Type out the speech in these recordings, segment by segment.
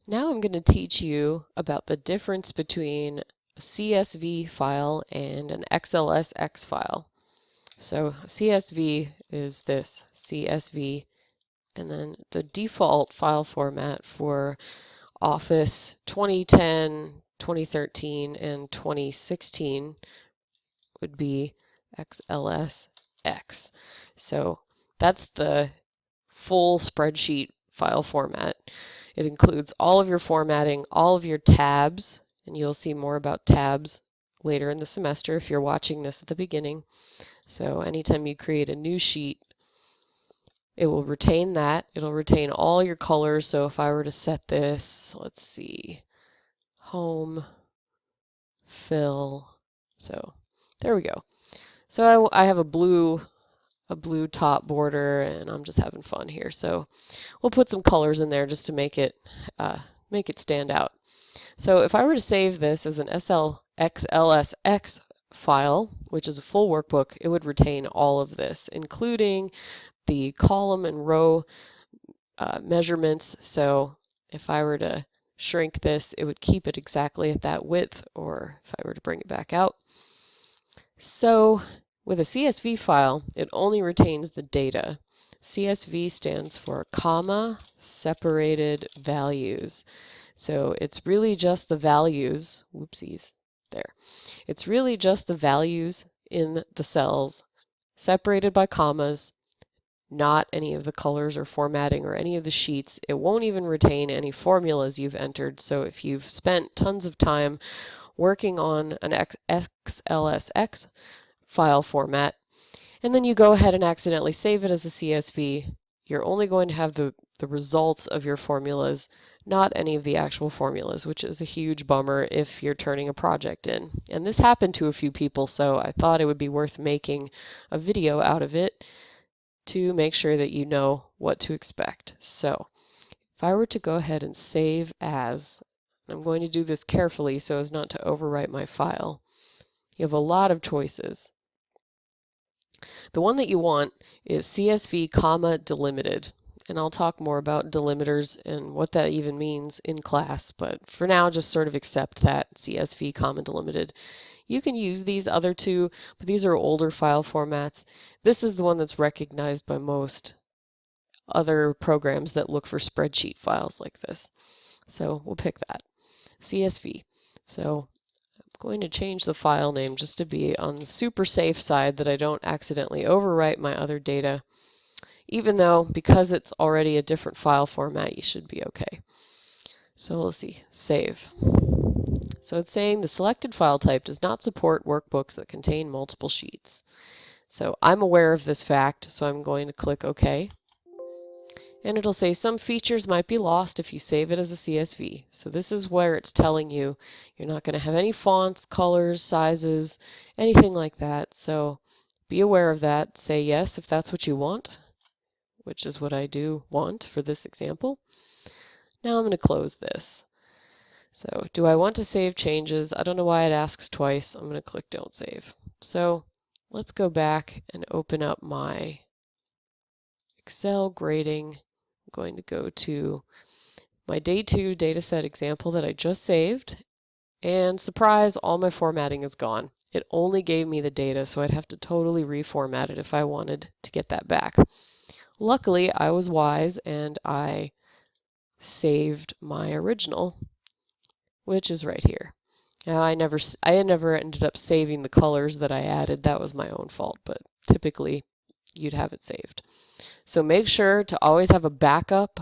Now I'm going to teach you about the difference between a CSV file and an XLSX file. So CSV is this, CSV, and then the default file format for Office 2010, 2013, and 2016 would be XLSX. So that's the full spreadsheet file format. It includes all of your formatting, all of your tabs, and you'll see more about tabs later in the semester if you're watching this at the beginning. So anytime you create a new sheet, it will retain that. It'll retain all your colors. So if I were to set this, let's see, home, fill. So there we go. So I have a blue top border, and I'm just having fun here. So we'll put some colors in there just to make it stand out. So if I were to save this as an XLSX file, which is a full workbook, it would retain all of this, including the column and row measurements. So if I were to shrink this, it would keep it exactly at that width, or if I were to bring it back out. So with a CSV file, it only retains the data. CSV stands for comma separated values. So it's really just the values, whoopsies, there. It's really just the values in the cells separated by commas, not any of the colors or formatting or any of the sheets. It won't even retain any formulas you've entered. So if you've spent tons of time working on an XLSX file format, and then you go ahead and accidentally save it as a CSV, you're only going to have the results of your formulas, not any of the actual formulas, which is a huge bummer if you're turning a project in. And this happened to a few people, so I thought it would be worth making a video out of it to make sure that you know what to expect. So if I were to go ahead and save as, I'm going to do this carefully so as not to overwrite my file. You have a lot of choices. The one that you want is CSV, delimited. And I'll talk more about delimiters and what that even means in class, but for now, just sort of accept that CSV, delimited. You can use these other two, but these are older file formats. This is the one that's recognized by most other programs that look for spreadsheet files like this. So we'll pick that, CSV. So going to change the file name just to be on the super safe side that I don't accidentally overwrite my other data, even though because it's already a different file format, you should be okay. So let's see, save. So it's saying the selected file type does not support workbooks that contain multiple sheets. So I'm aware of this fact, so I'm going to click OK. And it'll say some features might be lost if you save it as a CSV. So this is where it's telling you you're not going to have any fonts, colors, sizes, anything like that. So be aware of that. Say yes if that's what you want, which is what I do want for this example. Now I'm going to close this. So do I want to save changes? I don't know why it asks twice. I'm going to click Don't Save. So let's go back and open up my Excel grading. I'm going to go to my day 2 dataset example that I just saved, and surprise, all my formatting is gone. It only gave me the data, so I'd have to totally reformat it if I wanted to get that back. Luckily, I was wise and I saved my original, which is right here. Now, I never ended up saving the colors that I added. That was my own fault, but typically you'd have it saved. So make sure to always have a backup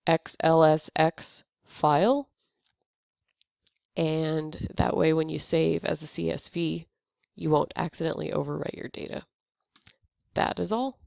XLSX file, and that way when you save as a CSV, you won't accidentally overwrite your data. That is all.